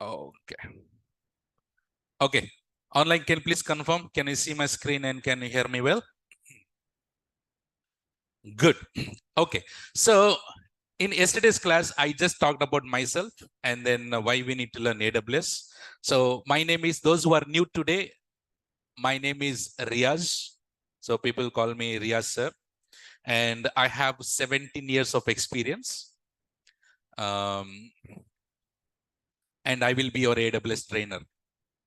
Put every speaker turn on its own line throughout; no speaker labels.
Okay. Okay. Online, can you please confirm? Can you see my screen and can you hear me well? Good. Okay. So in yesterday's class, I just talked about myself and then why we need to learn AWS. So my name is, those who are new today, my name is Riaz. So people call me Riaz sir. And I have 17 years of experience. And I will be your AWS trainer.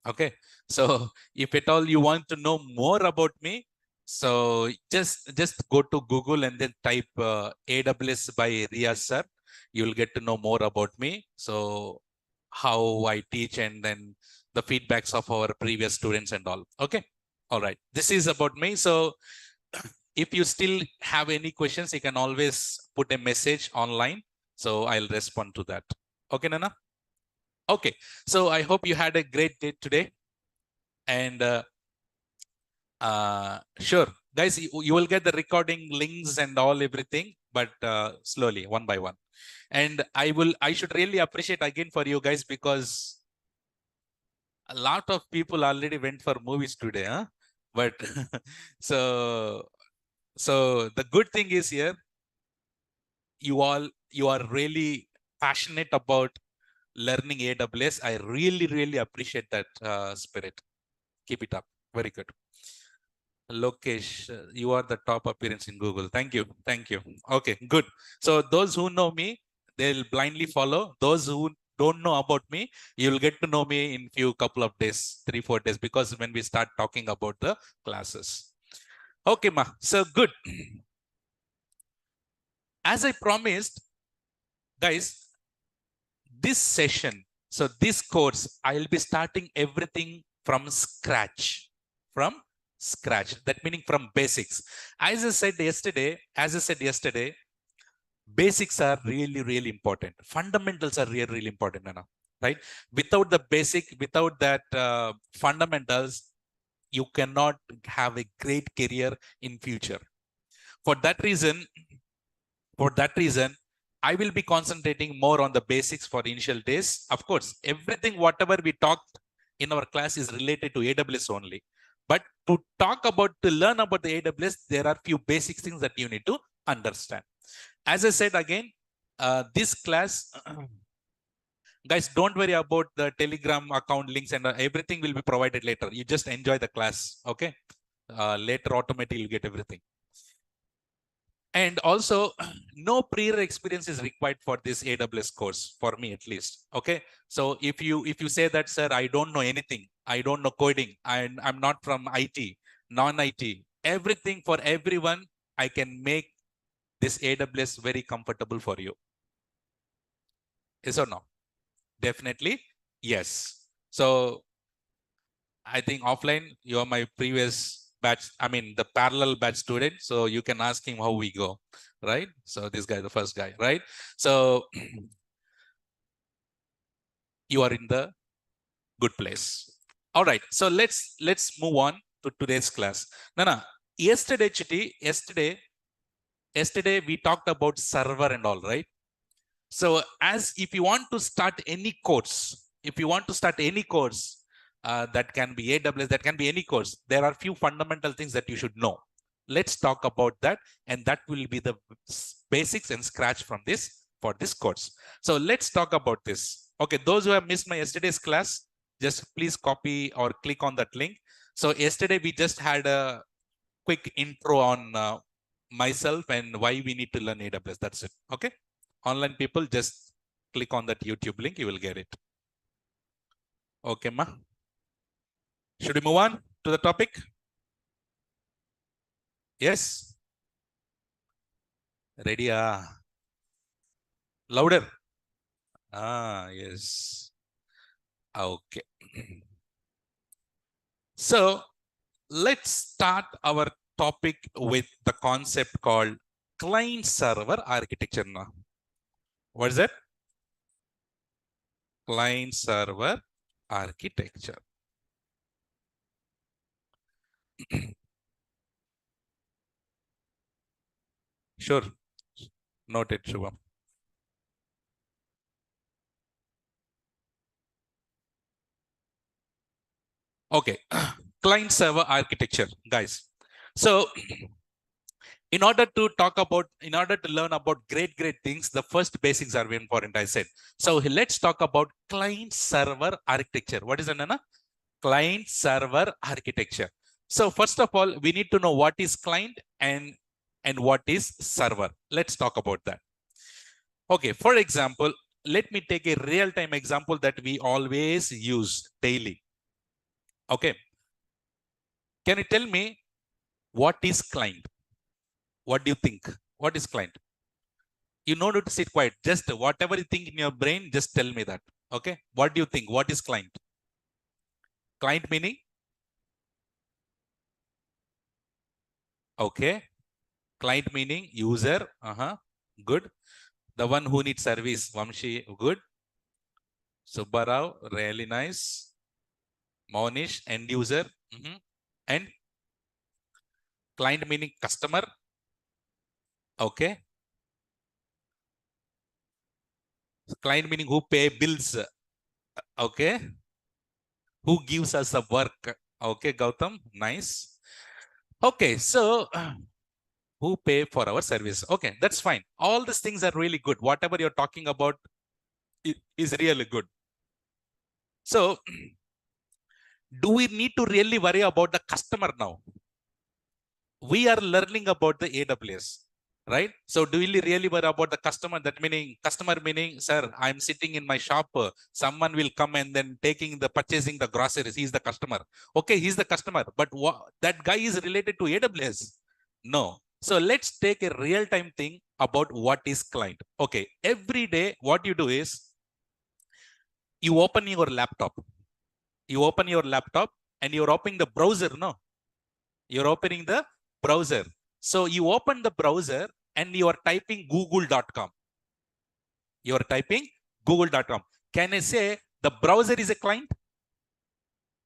Okay. So if at all you want to know more about me, so just go to Google and then type AWS by Riaz sir. You'll get to know more about me. So how I teach and then the feedbacks of our previous students and all. Okay. All right. This is about me. So if you still have any questions, you can always put a message online. So I'll respond to that. Okay, Nana? Okay. So I hope you had a great day today. And sure, guys, you will get the recording links and all everything, but slowly, one by one. And I should really appreciate again for you guys because a lot of people already went for movies today, huh? But so the good thing is here, you are really passionate about learning AWS. I really appreciate that spirit. Keep it up. Very good. Lokesh, you are the top appearance in Google. Thank you. Thank you. Okay, good. So those who know me, they'll blindly follow. Those who don't know about me, you'll get to know me in few couple of days, 3-4 days, because when we start talking about the classes. Okay, ma. So good. As I promised, guys, this session, so this course, I'll be starting everything from scratch. From scratch. That meaning from basics. As I said yesterday, basics are really important. Fundamentals are really important, Nana, right? Without the basic, without that fundamentals, you cannot have a great career in future. For that reason, I will be concentrating more on the basics for initial days. Of course, everything, whatever we talked in our class is related to AWS only. But to learn about the AWS, there are few basic things that you need to understand. As I said again, this class, guys, don't worry about the Telegram account links and everything will be provided later. You just enjoy the class, okay? Later, automatically, you get everything. And also, no prior experience is required for this AWS course, for me at least. Okay. So if you say that, sir, I don't know anything, I don't know coding, I'm not from IT, non-IT, everything for everyone, I can make this AWS very comfortable for you. Yes or no? Definitely yes. So I think offline, you are my previous batch, I mean, the parallel batch student. So you can ask him how we go, right? So this guy, the first guy, right? So you are in the good place. All right. So let's move on to today's class. Nana, yesterday, Chiti, yesterday we talked about server and all, right? So as if you want to start any course, that can be AWS, that can be any course, there are few fundamental things that you should know. Let's talk about that, and that will be the basics and scratch from this for this course. So let's talk about this. Okay, those who have missed my yesterday's class, just please copy or click on that link. So yesterday we just had a quick intro on myself and why we need to learn AWS. That's it. Okay. Online people, just click on that YouTube link. You will get it. Okay, ma. Should we move on to the topic? Yes. Ready? Louder. Yes. Okay. So let's start our topic with the concept called client server architecture. Now, what is that? Client server architecture. Sure. Noted, Shubham. Okay, client server architecture, guys. So in order to talk about, in order to learn about great things, the first basics are very important, I said. So let's talk about client server architecture. What is it, Nana? Client server architecture. So first of all, we need to know what is client and what is server. Let's talk about that. Okay, for example, let me take a real-time example that we always use daily. Okay, can you tell me what is client? What do you think? What is client? You know to sit quiet. Just whatever you think in your brain, just tell me that. Okay, what do you think? What is client? Client meaning? Okay, client meaning user. Good. The one who needs service, Vamshi, good. Subbarao, really nice. Monish, end user. And client meaning customer. Okay. Client meaning who pay bills. Okay. Who gives us the work. Okay, Gautam, nice. Okay, so who pay for our service. Okay, that's fine. All these things are really good. Whatever you're talking about is really good. So do we need to really worry about the customer now? We are learning about the AWS, right? So do we really worry about the customer? That meaning, customer meaning, sir, I'm sitting in my shop. Someone will come and then taking the purchasing the groceries. He's the customer. Okay, he's the customer. But that guy is related to AWS? No. So let's take a real-time thing about what is client. Okay, every day what you do is you open your laptop. You open your laptop and you're opening the browser, no? You're opening the browser. So you open the browser and you are typing google.com. You are typing google.com. Can I say the browser is a client?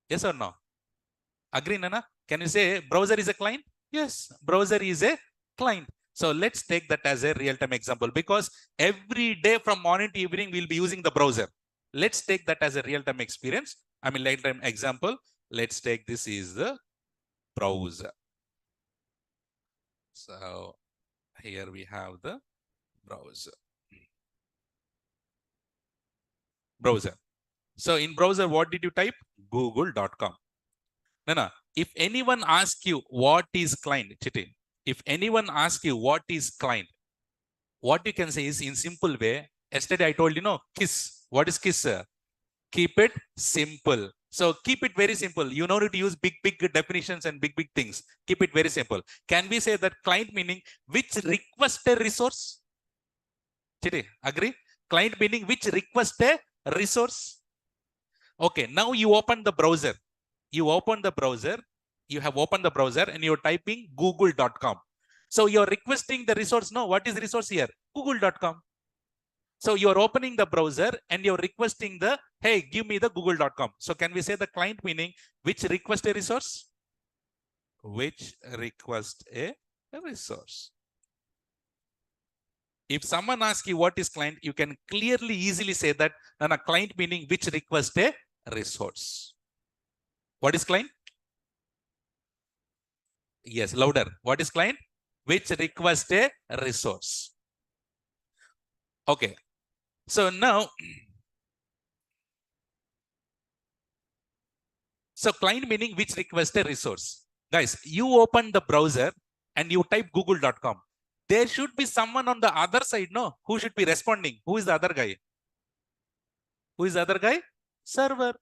Yes or no? Agree, Nana? Can you say browser is a client? Yes, browser is a client. So let's take that as a real-time example, because every day from morning to evening, we'll be using the browser. Let's take that as a real-time experience. I mean, real-time example. Let's take this is the browser. So here we have the browser. Browser. So in browser, what did you type? Google.com. Nana, if anyone asks you what is client, Chiti, if anyone asks you what is client, what you can say is in simple way. Yesterday I told you, no, KISS. What is KISS? Keep it simple. So keep it very simple. You know to use big definitions and big things. Keep it very simple. Can we say that client meaning which request a resource? Chiti, agree? Client meaning which request a resource? Okay, now you open the browser. You open the browser. You have opened the browser and you're typing google.com. So you're requesting the resource. No, what is resource here? Google.com. So you're opening the browser and you're requesting the, hey, give me the google.com. So can we say the client meaning which request a resource? Which request a resource. If someone asks you what is client, you can clearly, easily say that a client meaning which request a resource. What is client? Yes, louder. What is client? Which request a resource. Okay. So now, so client meaning which request a resource. Guys, you open the browser and you type google.com. There should be someone on the other side, no? Who should be responding? Who is the other guy? Who is the other guy? Server.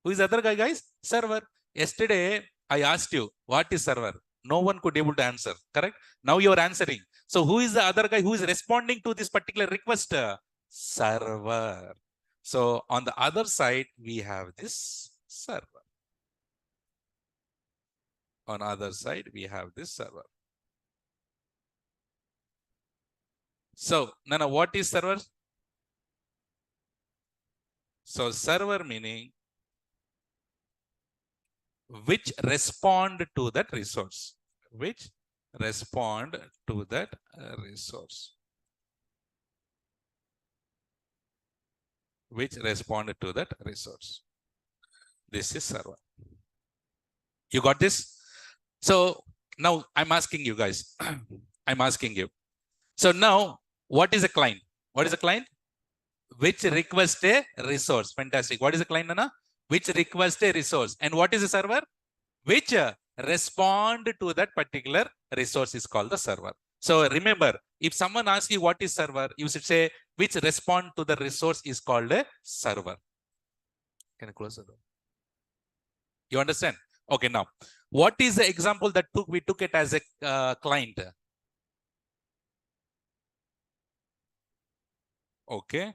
Who is the other guy, guys? Server. Yesterday, I asked you, what is server? No one could able to answer, correct? Now you're answering. So who is the other guy who is responding to this particular request? Server. So on the other side, we have this server. On other side, we have this server. So, Nana, what is server? So server meaning which respond to that resource. Which respond to that resource. Which respond to that resource. This is server. You got this? So now I'm asking you guys. I'm asking you. So now, what is a client? What is a client? Which request a resource. Fantastic. What is a client, Nana? Which request a resource. And what is a server? Which respond to that particular resource is called the server. So remember, if someone asks you what is server, you should say which respond to the resource is called a server. Can I close the door? You understand? Okay, now, what is the example that we took it as a client? Okay.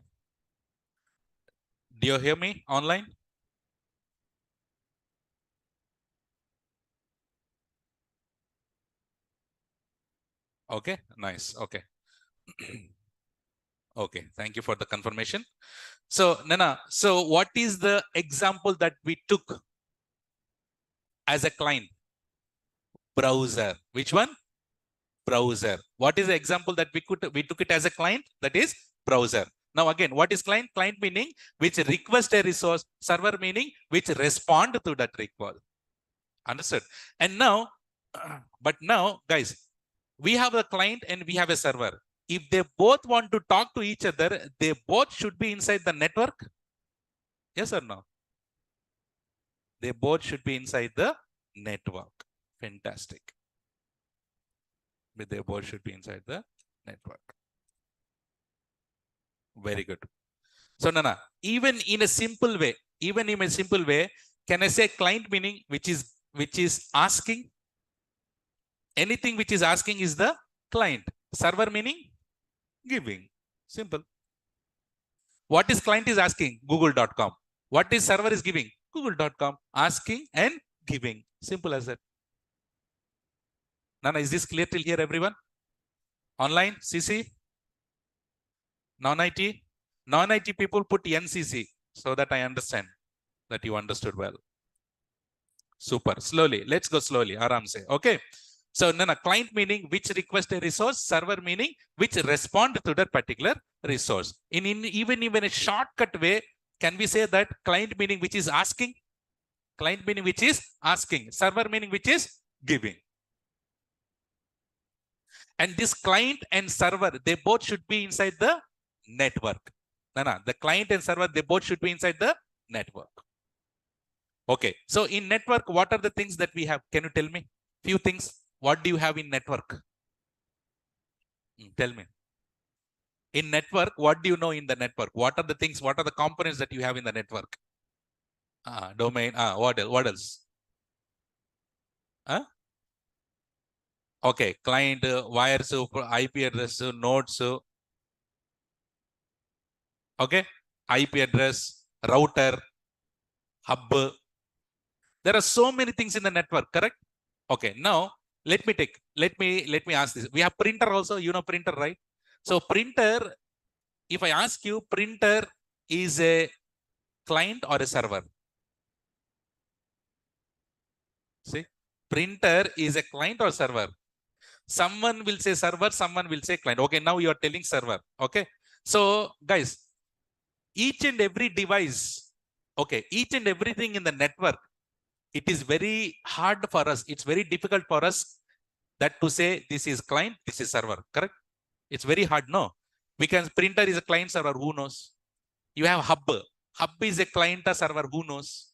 Do you hear me online? Okay, nice. Okay. Okay, thank you for the confirmation. So, Nana, so what is the example that we took as a client? Browser. Which one? Browser. What is the example that we took it as a client? That is browser. Now again, what is client? Client meaning which request a resource, server meaning which respond to that request. Understood? And now, but now, guys, we have a client and we have a server. If they both want to talk to each other, they both should be inside the network. Yes or no? They both should be inside the network. Fantastic. But they both should be inside the network. Very good. So Nana, even in a simple way, can I say client meaning which is asking? Anything which is asking is the client. Server meaning giving. Simple. What is client is asking? Google.com. What is server is giving? Google.com. Asking and giving. Simple as that. Nana, is this clear till here, everyone? Online, CC? Non-IT? Non-IT people put NCC so that I understand that you understood well. Super. Slowly. Let's go slowly. Aram se. Okay. So Nana, client meaning which request a resource, server meaning which respond to that particular resource. Even a shortcut way, can we say that client meaning which is asking? Client meaning which is asking. Server meaning which is giving. And this client and server, they both should be inside the network. Nana, the client and server, they both should be inside the network. Okay. So in network, what are the things that we have? Can you tell me? Few things. What do you have in network? Tell me. In network, what do you know in the network? What are the things? What are the components that you have in the network? Domain. What else? What else? Okay. Client, wires, IP address, nodes. Okay. IP address, router, hub. There are so many things in the network, correct? Okay. Now, let me ask this. We have printer also. You know printer, right? So printer, if I ask you, printer is a client or a server? See, printer is a client or server? Someone will say server, someone will say client. Okay, now you are telling server. Okay. So guys, each and every device, okay, each and everything in the network, it is very hard for us. It's very difficult for us that to say this is client, this is server, correct? It's very hard, no? We can, printer is a client server, who knows? You have hub. Hub is a client or server, who knows?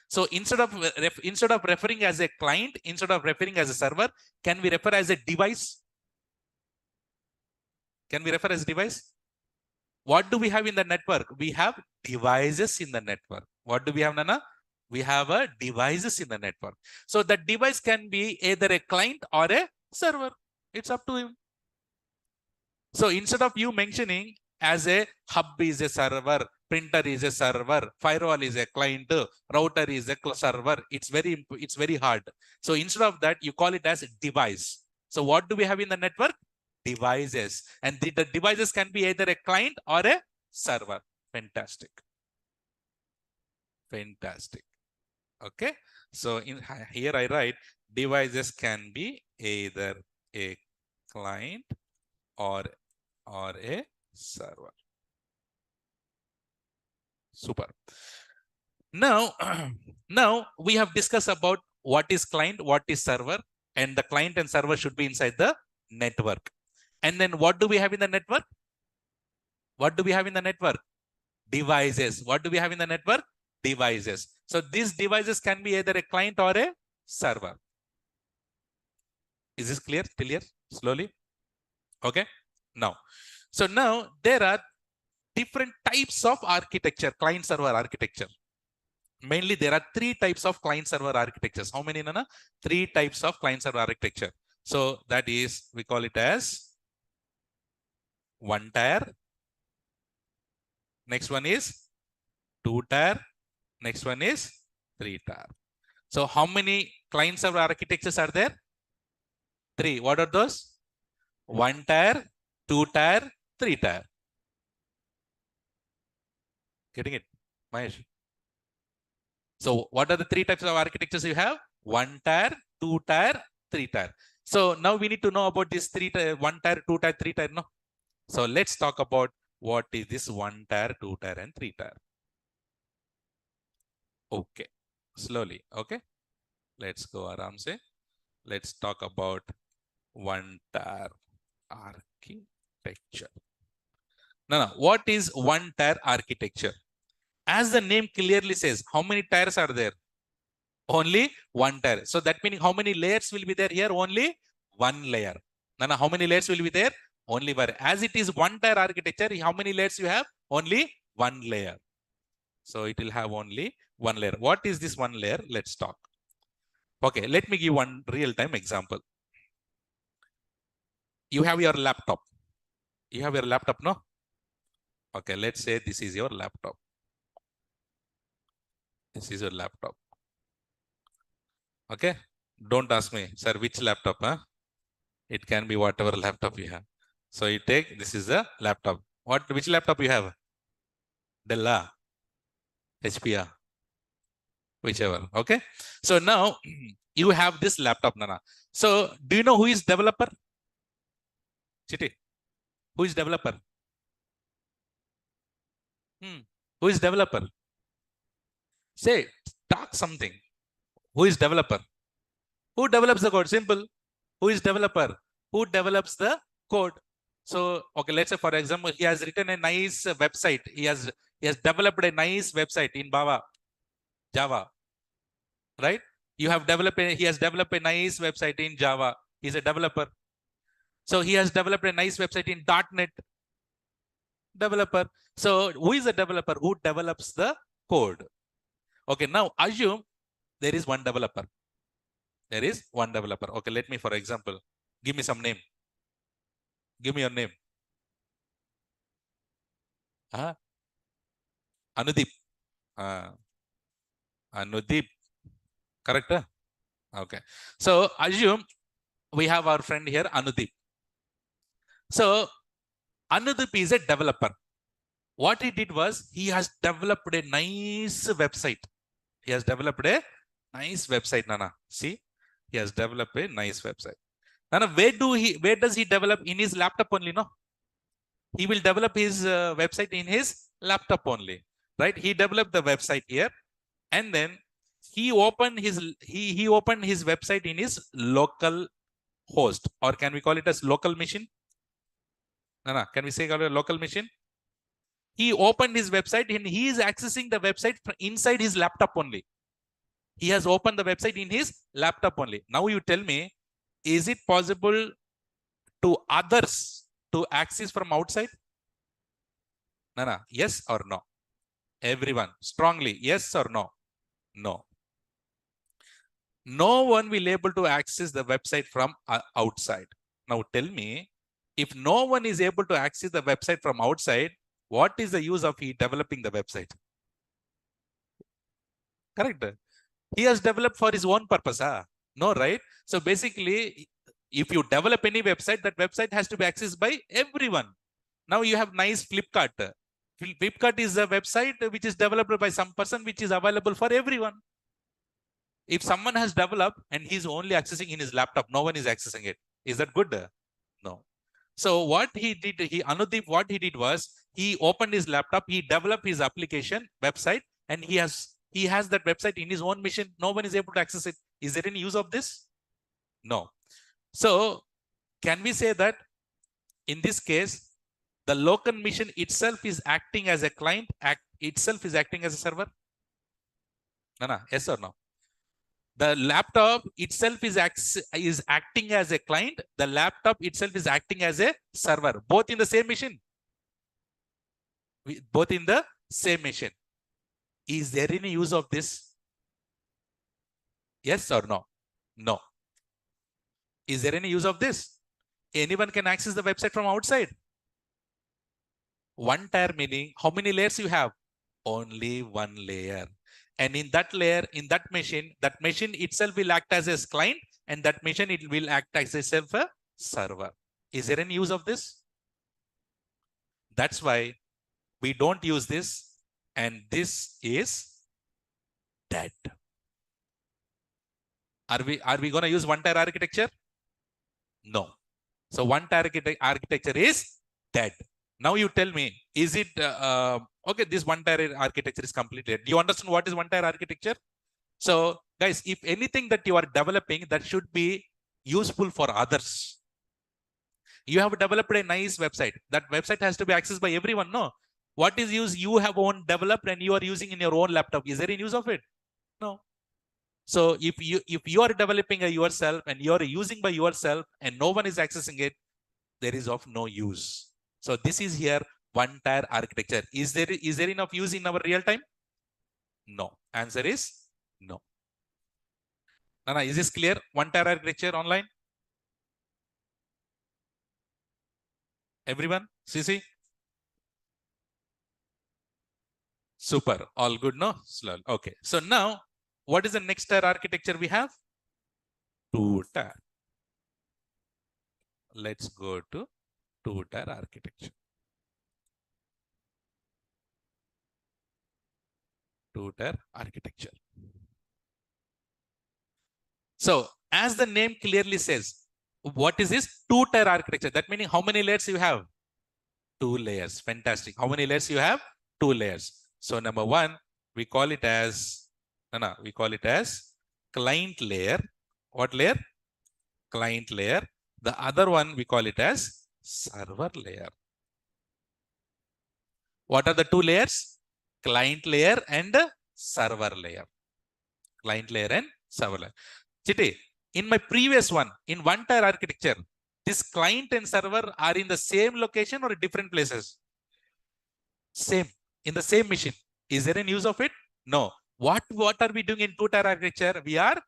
So instead of referring as a client, instead of referring as a server, can we refer as a device? Can we refer as device? What do we have in the network? We have devices in the network. What do we have, Nana? We have a devices in the network. So the device can be either a client or a server. It's up to you. So instead of you mentioning as a hub is a server, printer is a server, firewall is a client, router is a server, it's very hard. So instead of that, you call it as device. So what do we have in the network? Devices. And the devices can be either a client or a server. Fantastic. Fantastic. Okay. So here I write devices can be either a client or a server. Super. Now, now we have discussed about what is client, what is server, and the client and server should be inside the network. And then what do we have in the network? What do we have in the network? Devices. What do we have in the network? Devices. So these devices can be either a client or a server. Is this clear? Clear? Slowly. Okay. Now, so now there are different types of architecture, client server architecture. Mainly there are three types of client server architectures. How many, Nana? Three types of client server architecture. So that is, we call it as one tier. Next one is two tier. Next one is three tier. So how many client server architectures are there? Three. What are those? One tier, two tier, three tier. Getting it, Mahesh? So what are the three types of architectures you have? One tier, two tier, three tier. So now we need to know about this three tier, one tier, two tier, three tier. No. So let's talk about what is this one tier, two tier, and three tier. Okay, slowly. Okay, let's go around. Say, let's talk about one tier architecture. No. What is one tier architecture? As the name clearly says, how many tiers are there? Only one tier. So that means how many layers will be there here? Only one layer. Nana, how many layers will be there? Only one. As it is one tier architecture, how many layers you have? Only one layer. So it will have only one layer. What is this one layer? Let's talk. Okay, let me give one real-time example. You have your laptop. You have your laptop, no? Okay, let's say this is your laptop. This is your laptop. Okay, don't ask me, sir, which laptop? Huh? It can be whatever laptop you have. So you take, this is the laptop. Which laptop you have? Dell, HP, whichever. Okay. So now you have this laptop, Nana. So do you know who is developer? Chiti, who is developer? Who is developer? Say, talk something. Who is developer? Who develops the code? Simple. Who is developer? Who develops the code? So, okay, let's say for example, he has written a nice website. He has developed a nice website in Java, right? He has developed a nice website in Java. He's a developer. So he has developed a nice website in .NET. Developer. So who is a developer? Who develops the code? Okay, now assume there is one developer. There is one developer. Okay, let me, for example, give me some name. Give me your name. Anudeep. Anudeep. Correct? Okay. So assume we have our friend here, Anudeep. So Anudeep is a developer. What he did was he has developed a nice website. He has developed a nice website, Nana. See, he has developed a nice website. Nana, where does he develop? In his laptop only, no? He will develop his website in his laptop only, right? He developed the website here, and then he opened his website in his local host, or can we call it as local machine? Nana, can we say a local machine? He opened his website and he is accessing the website inside his laptop only. He has opened the website in his laptop only. Now you tell me, is it possible to others to access from outside? Nana, yes or no? Everyone, strongly, yes or no? No. No one will able to access the website from outside. Now tell me, if no one is able to access the website from outside, what is the use of he developing the website? Correct. He has developed for his own purpose. No, right? So basically, if you develop any website, that website has to be accessed by everyone. Now you have nice Flipkart. Flipkart is a website which is developed by some person which is available for everyone. If someone has developed and he's only accessing in his laptop, no one is accessing it. Is that good? No. So what he did, Anudeep, what he did was he opened his laptop, he developed his application website, and he has He has that website in his own machine. No one is able to access it. Is there any use of this? No. So can we say that in this case, the local machine itself is acting as a client, itself is acting as a server? No. Yes or no? The laptop itself is acting as a client. The laptop itself is acting as a server, both in the same machine. Both in the same machine. Is there any use of this? Yes or no? No. Is there any use of this? Anyone can access the website from outside. One tier meaning how many layers you have? Only one layer. And in that layer, in that machine itself will act as a client, and that machine it will act as itself a server. Is there any use of this? That's why we don't use this, and this is dead. Are we going to use one tier architecture? No. So one tier architecture is dead. Now you tell me, is it okay? This one tier architecture is completed. Do you understand what is one tier architecture? So guys, if anything that you are developing, that should be useful for others. You have developed a nice website. That website has to be accessed by everyone. No. What is use you have developed and you are using in your own laptop? Is there any use of it? No. So if you are developing yourself and you are using by yourself and no one is accessing it, there is of no use. So this is here one tier architecture. Is there enough use in our real time? No. Answer is no. Nana, is this clear? One tier architecture online? Everyone? CC? Super. All good, no? Okay. So now, what is the next tier architecture we have? Two tier. Let's go to two tier architecture. Two tier architecture. So as the name clearly says, what is this? Two tier architecture. That meaning how many layers you have? Two layers. Fantastic. How many layers you have? Two layers. So number one, we call it as, we call it as client layer. What layer? Client layer. The other one, we call it as server layer. What are the two layers? Client layer and server layer. Client layer and server layer. Chitty, in my previous one, in one tier architecture, this client and server are in the same location or different places? Same, in the same machine. Is there any use of it? No. What are we doing in two tier architecture? We are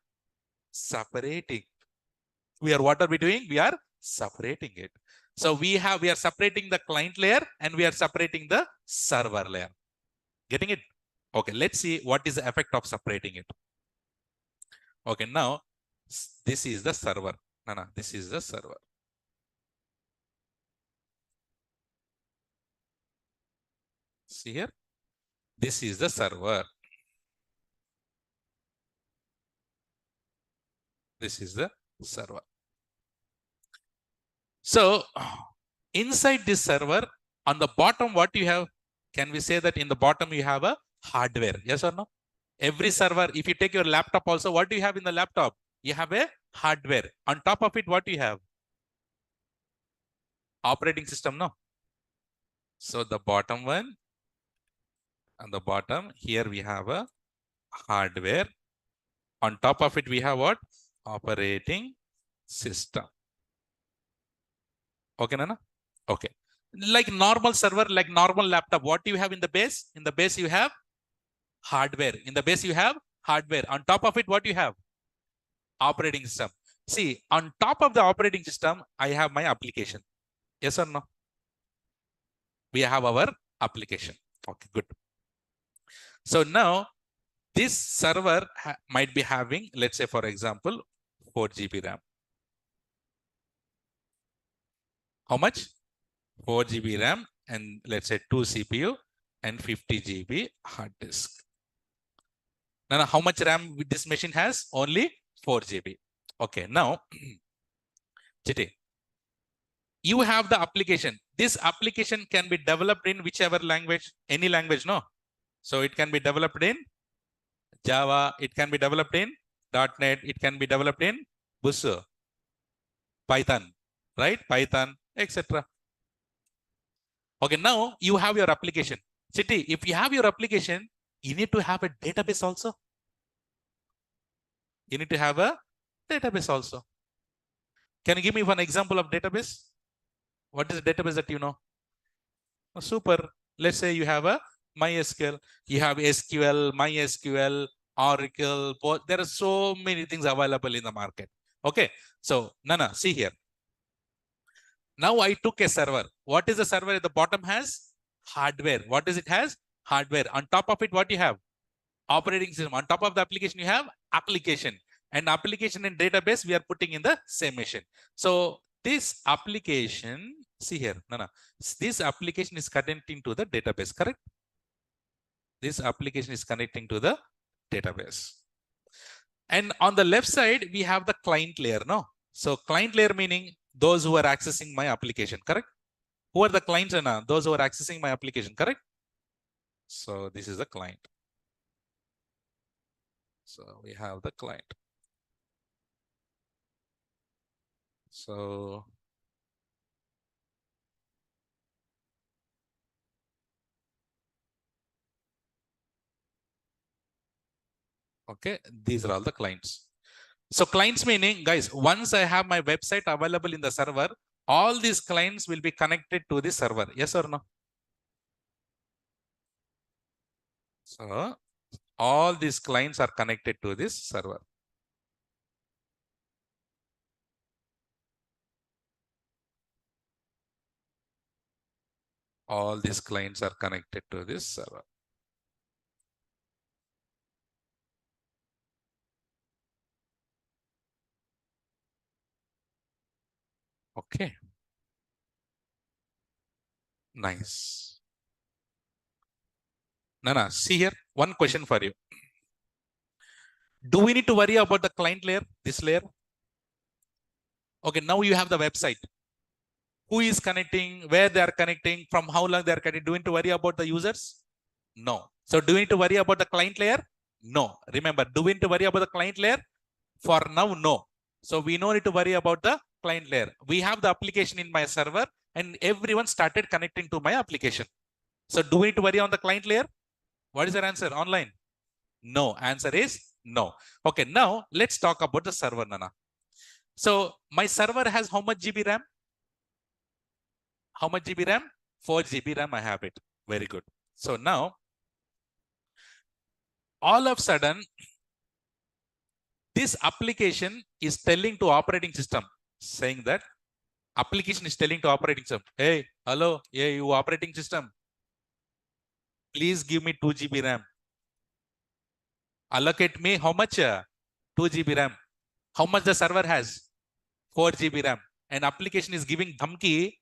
separating. What are we doing? We are separating it. So we are separating the client layer and we are separating the server layer. Getting it? Okay, let's see what is the effect of separating it. Okay, now this is the server. This is the server. See here? This is the server. This is the server. So inside this server, on the bottom, what you have? Can we say that in the bottom you have a hardware? Yes or no? Every server, if you take your laptop also, what do you have in the laptop? You have a hardware. On top of it, what do you have? Operating system, no? So the bottom one, on the bottom, here we have a hardware. On top of it, we have what? Operating system. Okay, Nana? Okay. Like normal server, like normal laptop, what do you have in the base? In the base, you have hardware. In the base, you have hardware. On top of it, what do you have? Operating system. See, on top of the operating system, I have my application. Yes or no? We have our application. Okay, good. So now this server might be having, let's say, for example, 4 GB RAM. How much? 4 GB RAM and let's say 2 CPU and 50 GB hard disk. Now, how much RAM this machine has? Only 4 GB. Okay, now, Chitty, you have the application. This application can be developed in whichever language, any language, no? So it can be developed in Java, it can be developed in .NET, it can be developed in Busu, Python, right? Python, etc. Okay, now you have your application. Chitty, if you have your application, you need to have a database also. You need to have a database also. Can you give me one example of database? What is the database that you know? Oh, super. Let's say you have a MySQL. You have SQL, MySQL, Oracle. There are so many things available in the market. Okay. So, Nana, see here. Now I took a server. What is the server at the bottom has? Hardware. What does it has? Hardware. On top of it, what you have? Operating system. On top of the application, you have application. And application and database, we are putting in the same machine. So this application, see here, no. This application is connecting to the database, correct? This application is connecting to the database. And on the left side, we have the client layer, no? So client layer meaning those who are accessing my application, correct? Who are the clients, Anna? Those who are accessing my application, correct? So this is the client. So we have the client. So okay, these are all the clients. So clients meaning, guys, once I have my website available in the server, all these clients will be connected to the server. Yes or no? So all these clients are connected to this server. All these clients are connected to this server. Okay. Nice. Nana, see here, one question for you. Do we need to worry about the client layer, this layer? Okay, now you have the website. Who is connecting, where they are connecting, from how long they are connecting. Do we need to worry about the users? No. So do we need to worry about the client layer? No. Remember, do we need to worry about the client layer? For now, no. So we don't need to worry about the client layer. We have the application in my server and everyone started connecting to my application. So do we need to worry on the client layer? What is your answer online? No. Answer is no. Okay, now let's talk about the server, Nana. So my server has how much GB RAM? How much GB RAM? 4 GB RAM I have it. Very good. So now, all of a sudden, this application is telling to operating system, saying that application is telling to operating system, hey, hello, hey, you operating system, please give me 2 GB RAM. Allocate me how much? 2 GB RAM. How much the server has? 4 GB RAM. And application is giving dhamki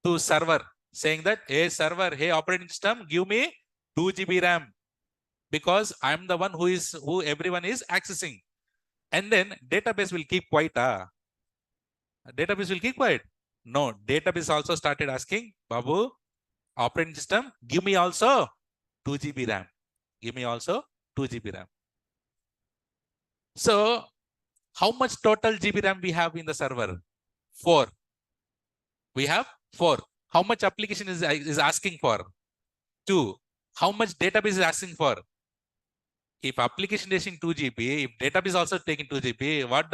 to server, saying that, hey, server, hey, operating system, give me 2 GB RAM. Because I'm the one who everyone is accessing. And then database will keep quiet. Database will keep quiet. No, database also started asking, Babu, operating system, give me also 2 GB RAM. Give me also 2 GB RAM. So how much total GB RAM we have in the server? 4. We have 4. How much application is asking for? 2. How much database is asking for? If application is taking 2 GB, if database also taking 2 GB, what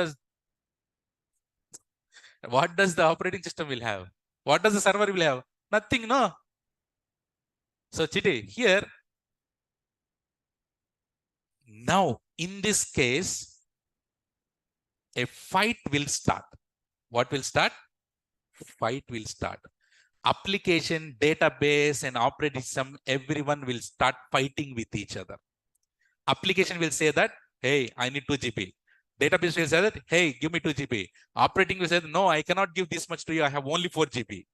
does the operating system will have? What does the server will have? Nothing, no? So Chitty, here, now in this case, a fight will start. What will start? Fight will start. Application, database, and operating system, everyone will start fighting with each other. Application will say that, hey, I need 2 GB. Database will say that, hey, give me 2 GB. Operating will say, no, I cannot give this much to you. I have only 4 GB.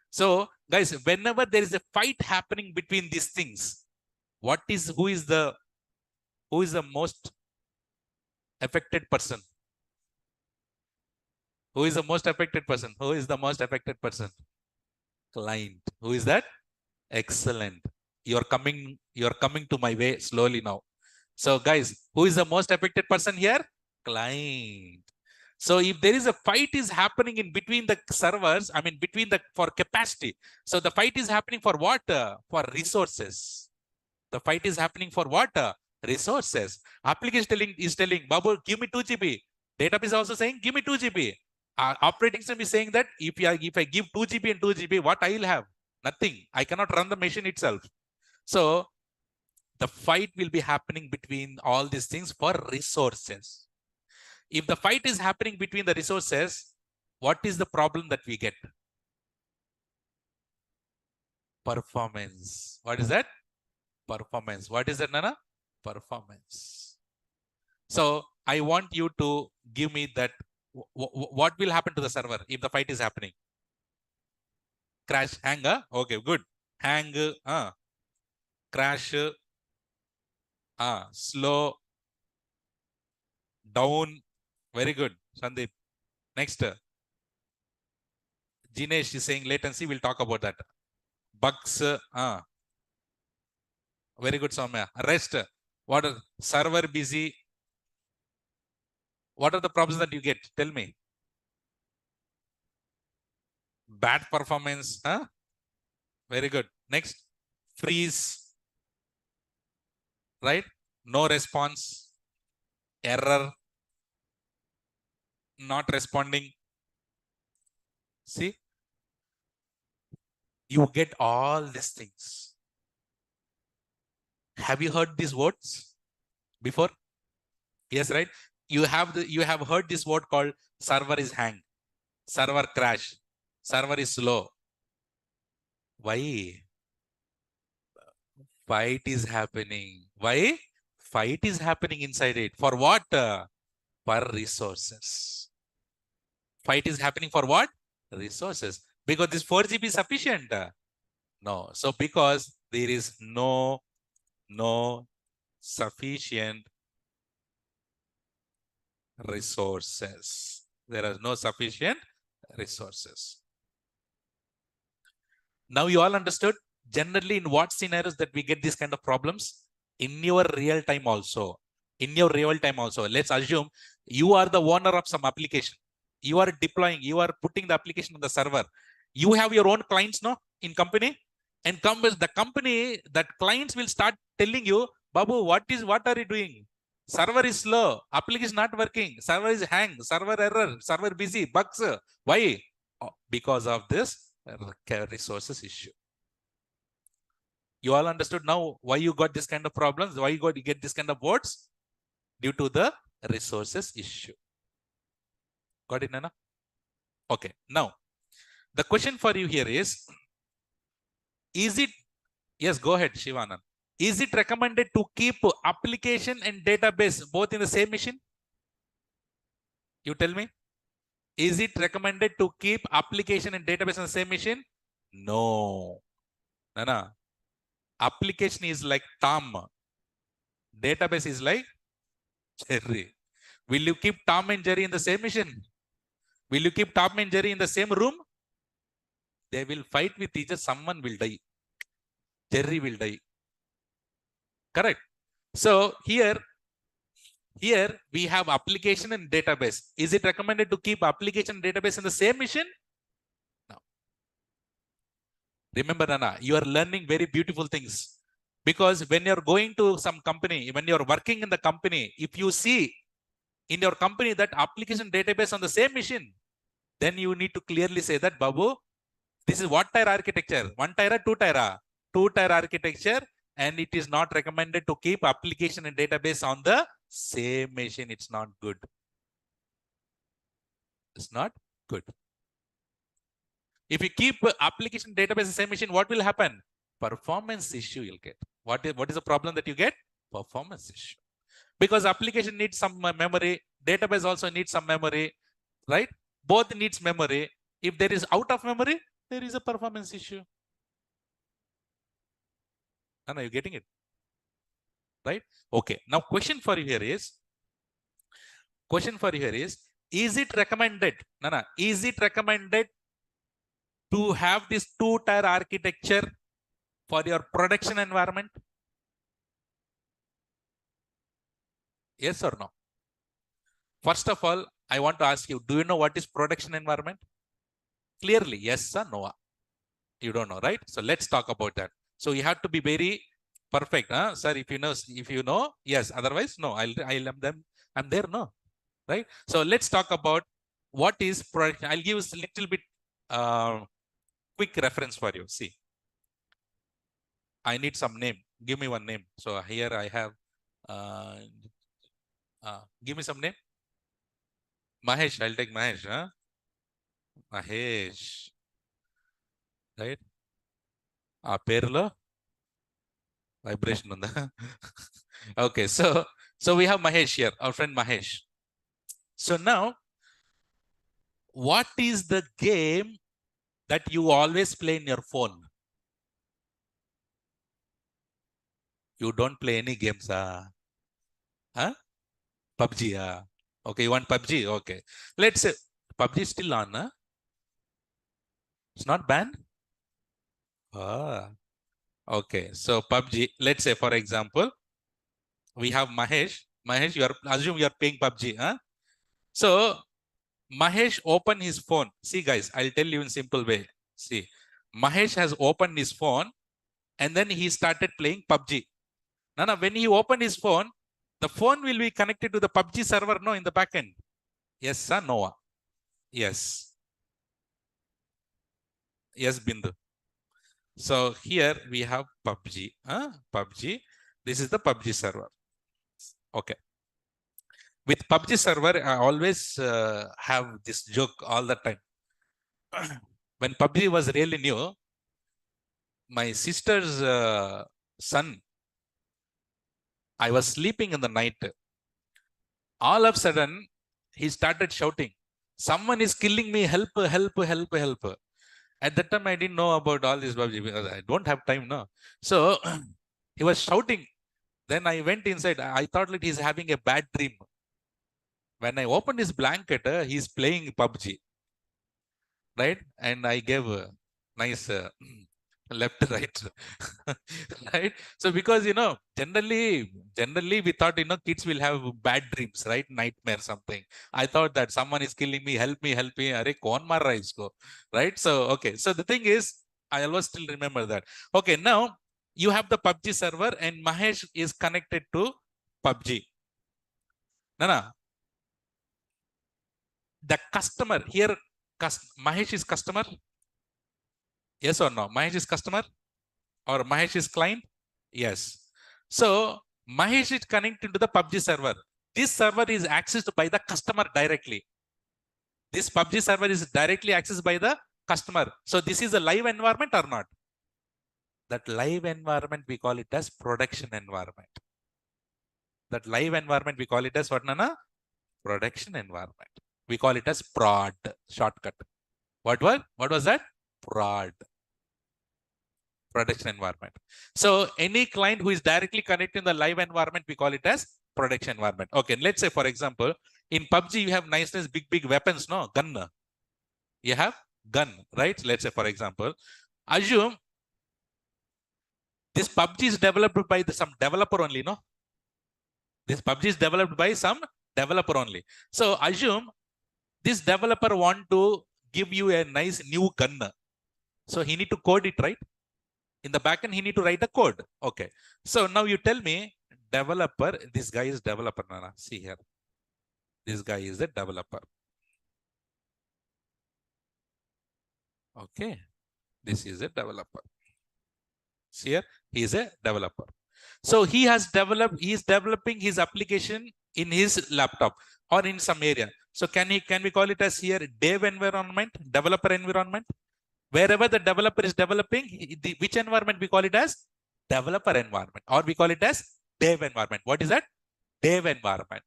So, guys, whenever there is a fight happening between these things, who is the most affected person? Who is the most affected person? Who is the most affected person? Client. Who is that? Excellent. You're coming to my way slowly now. So guys, who is the most affected person here? Client. So if there is a fight is happening in between the servers, I mean between the for capacity. So the fight is happening for what? For resources. The fight is happening for what? Resources. Application is telling Babu, give me 2 GB. Database also saying, give me 2 GB. Operating system is saying that if I give 2 GB and 2 GB, what I will have? Nothing. I cannot run the machine itself. So the fight will be happening between all these things for resources. If the fight is happening between the resources, what is the problem that we get? Performance. What is that? Performance. What is that, Nana? Performance. So I want you to give me that. What will happen to the server if the fight is happening? Crash, hang. Okay, good. Hang, crash, slow, down. Very good, Sandeep. Next. Jinesh is saying latency. We'll talk about that. Bugs. Very good, Soumya. Rest. What are server busy? What are the problems that you get? Tell me. Bad performance. Very good. Next. Freeze. Right? No response. Error. Not responding. See? You get all these things. Have you heard these words before? Yes, right? You have heard this word called server is hang, server crash, server is slow. Why? Fight is happening. Why? Fight is happening inside it. For what? For resources. Fight is happening for what? Resources. Because this 4 GB is sufficient. No. So because there is no sufficient resources. There are no sufficient resources. Now you all understood generally in what scenarios that we get these kind of problems? In your real time also. In your real time also. Let's assume you are the owner of some application. You are deploying, you are putting the application on the server. You have your own clients, no, in company. And come with the company, that clients will start telling you, Babu, what are you doing? Server is slow, application not working, server is hang, server error, server busy, bugs. Why? Because of this resources issue. You all understood now why you got this kind of problems, why you get this kind of words? Due to the resources issue. Got it, Nana? Okay, now the question for you here is it, yes, go ahead, Shivanand. Is it recommended to keep application and database both in the same machine? You tell me. Is it recommended to keep application and database on the same machine? No. Nana. Application is like Tom. Database is like Jerry. Will you keep Tom and Jerry in the same machine? Will you keep Tom and Jerry in the same room? They will fight with each other. Someone will die. Jerry will die. Correct. So here we have application and database. Is it recommended to keep application and database in the same machine? No. Remember, Nana, you are learning very beautiful things. Because when you're going to some company, when you're working in the company, if you see in your company that application database on the same machine, then you need to clearly say that, Babu, this is what tier architecture? 1 tier or 2 tier? 2 tier architecture, and it is not recommended to keep application and database on the same machine. It's not good. It's not good. If you keep application database in the same machine, what will happen? Performance issue you'll get. What is the problem that you get? Performance issue. Because application needs some memory, database also needs some memory, right? Both needs memory. If there is out of memory, there is a performance issue. Are you getting it? Right? Okay. Now question for you here is, is it recommended, Nana, is it recommended to have this 2 tier architecture for your production environment? Yes or no? First of all, I want to ask you, do you know what is production environment? Clearly, yes or no? You don't know, right? So let's talk about that. So you have to be very perfect, huh? Sir, if you know, yes. Otherwise, no. I'm there, no, right? So let's talk about what is production. I'll give a little bit quick reference for you. See, I need some name. Give me one name. So here I have. Uh, Give me some name. Mahesh. I'll take Mahesh. Huh? Mahesh, right? ఆ పేరులో vibration ఉందా? Okay, so we have Mahesh here, our friend Mahesh. So now, what is the game that you always play in your phone? You don't play any games, huh? PUBG, okay, you want PUBG? Okay, let's say PUBG is still on, huh? It's not banned. Ah, okay, so PUBG. Let's say, for example, we have Mahesh. Mahesh, you are assume you are playing PUBG, huh? So Mahesh open his phone. See, guys, I'll tell you in simple way. See, Mahesh has opened his phone and then he started playing PUBG. Now, when he opened his phone, the phone will be connected to the PUBG server, no, in the backend. Yes, sir, no. Yes. Yes, Bindu. So here we have PUBG. PUBG. This is the PUBG server. Okay. With PUBG server, I always have this joke all the time. When PUBG was really new, my sister's son, I was sleeping in the night. All of a sudden, he started shouting, "Someone is killing me! Help! Help! Help! Help!" At that time, I didn't know about all this PUBG because I don't have time now. So he was shouting. Then I went inside. I thought that he's having a bad dream. When I opened his blanket, he's playing PUBG, right? And I gave a nice left right. Right. So because generally we thought kids will have bad dreams, right? Nightmare something. I thought that someone is killing me, help me. Arey kaun mar raha hai isko, right? So okay, so the thing is, I always still remember that. Okay, now you have the PUBG server and Mahesh is connected to PUBG. Nana, the customer here, Mahesh is customer. Yes or no? Mahesh is customer or Mahesh is client? Yes. So Mahesh is connected to the PUBG server. This server is accessed by the customer directly. This PUBG server is directly accessed by the customer. So this is a live environment or not? That live environment, we call it as production environment. That live environment, we call it as what, Nana? Production environment. We call it as prod, shortcut. What was that? Prod. Production environment. So any client who is directly connected in the live environment, we call it as production environment. Okay, let's say, for example, in PUBG, you have nice big weapons, no? Gun. You have gun, right? Let's say, for example, assume this PUBG is developed by some developer only, no? This PUBG is developed by some developer only. So assume this developer want to give you a nice new gun. So he need to code it, right? In the backend, he need to write a code. Okay. So now you tell me, developer, this guy is developer, Nana. See here. This guy is a developer. Okay. This is a developer. See here, he is a developer. So he is developing his application in his laptop or in some area. So can we call it as here dev environment, developer environment? Wherever the developer is developing, which environment we call it as? Developer environment, or we call it as dev environment. What is that? Dev environment.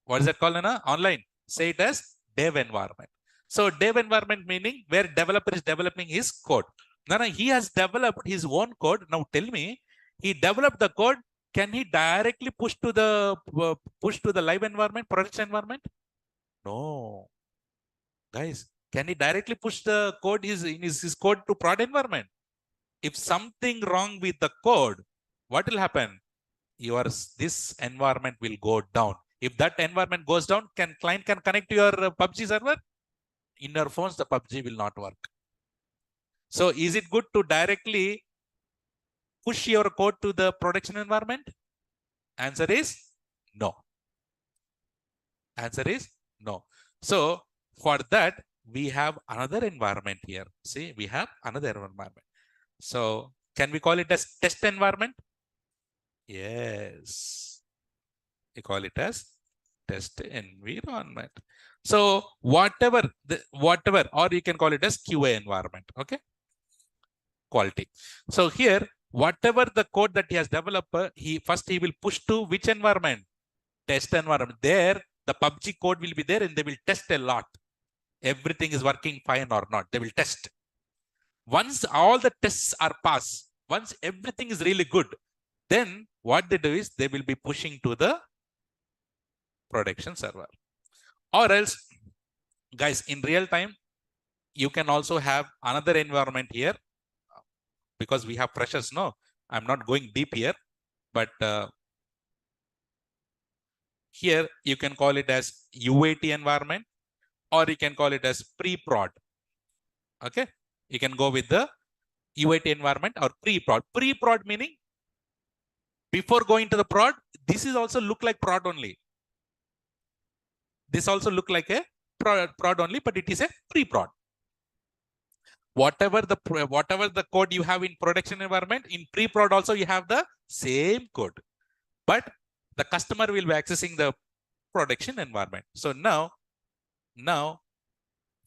What is that called, Anna? Online. Say it as dev environment. So dev environment meaning where developer is developing his code. Now he has developed his own code. Now tell me, he developed the code. Can he directly push to the live environment, production environment? No, guys. Can he directly push the code his code to prod environment? If something wrong with the code, what will happen? this environment will go down. If that environment goes down, client can connect to your PUBG server. In your phones, the PUBG will not work. So is it good to directly push your code to the production environment? Answer is no. Answer is no. So for that, we have another environment here. See, we have another environment. So can we call it as test environment? Yes. We call it as test environment. So whatever, or you can call it as QA environment. Okay. Quality. So here, whatever the code that he has developed, he will push to which environment? Test environment. There, the PUBG code will be there and they will test a lot. Everything is working fine or not. They will test. Once all the tests are passed, once everything is really good, then what they do is they will be pushing to the production server. Or else, guys, in real time, you can also have another environment here because we have freshers. No, I'm not going deep here, but here you can call it as UAT environment, or you can call it as pre-prod. Okay, you can go with the UAT environment or pre-prod. Pre-prod meaning before going to the prod, this is also look like prod only. This also look like a prod only, but it is a pre-prod. Whatever the code you have in production environment, in pre-prod also you have the same code, but the customer will be accessing the production environment. So now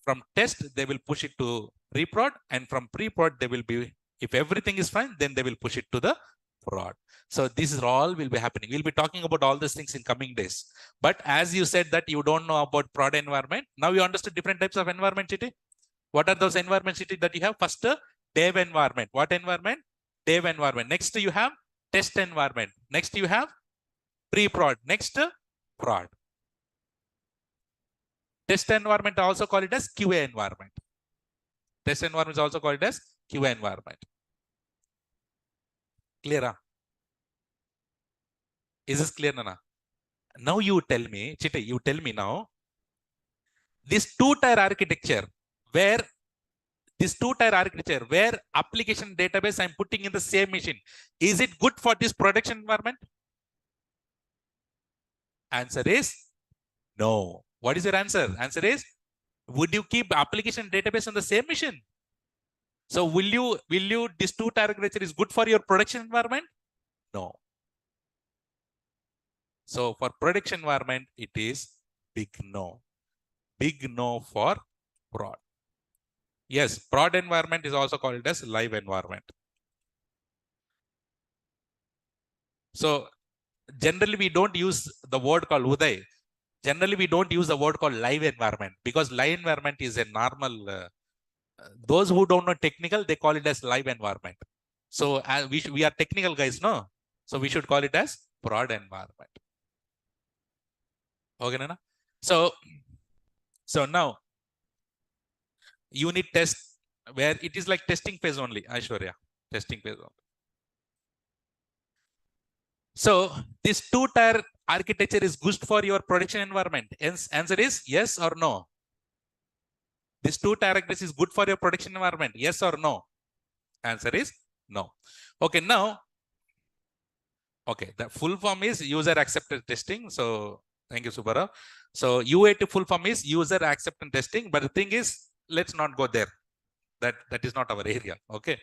from test, they will push it to pre-prod, and from pre-prod, they will be, if everything is fine, then they will push it to the prod. So this is all will be happening. We'll be talking about all these things in coming days. But as you said that you don't know about prod environment, now you understood different types of environment, Chiti. What are those environments, Chiti, that you have? First, dev environment. What environment? Dev environment. Next, you have test environment. Next, you have pre-prod. Next, prod. Test environment also call it as QA environment. Test environment is also called as QA environment. Clear? Huh? Is this clear, Nana? Now you tell me, Chiti, you tell me now, this two-tier architecture, where application database I'm putting in the same machine, is it good for this production environment? Answer is no. What is your answer? Answer is, would you keep application database on the same machine? So will you this two-tier architecture is good for your production environment? No. So for production environment, it is big no. Big no for prod. Yes, prod environment is also called as live environment. So generally we don't use the word called Uday. Generally we don't use the word called live environment, because live environment is a normal, those who don't know technical, they call it as live environment. So we are technical guys, no? So we should call it as prod environment. Okay, Nana? So now unit test, where it is like testing phase only, Aishwarya, testing phase only. So this two-tier architecture is good for your production environment. Answer is yes or no. This two-tier architecture is good for your production environment. Yes or no? Answer is no. Okay, now, okay, the full form is user acceptance testing. So thank you, Subara. So UAT full form is user acceptance testing. But the thing is, let's not go there. That is not our area. Okay.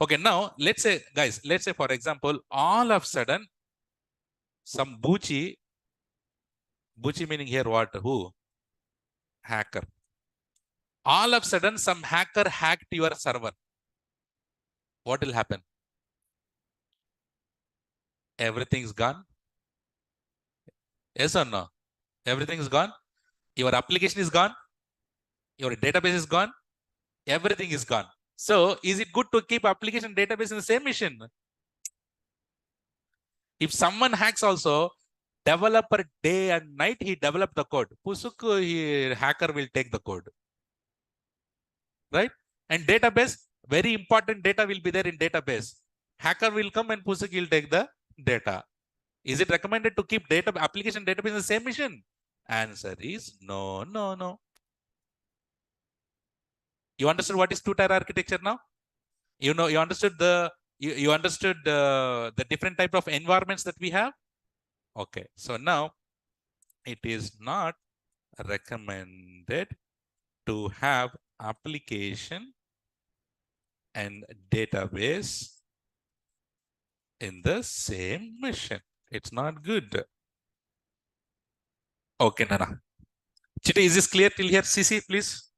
Okay, now let's say, guys, let's say for example, all of a sudden, some Buchi meaning here what? Who? Hacker. All of a sudden, some hacker hacked your server. What will happen? Everything is gone. Yes or no? Everything is gone. Your application is gone. Your database is gone. Everything is gone. So is it good to keep application database in the same machine? If someone hacks also, developer day and night, he developed the code. Hacker will take the code. Right? And database, very important data will be there in database. Hacker will come and Pusuk will take the data. Is it recommended to keep data application database in the same machine? Answer is no, no, no. You understood what is two-tier architecture now? You know, you understood you understood the different type of environments that we have. Okay, so now it is not recommended to have application and database in the same machine. It's not good. Okay, Nana. Chitty, is this clear till here? CC, please.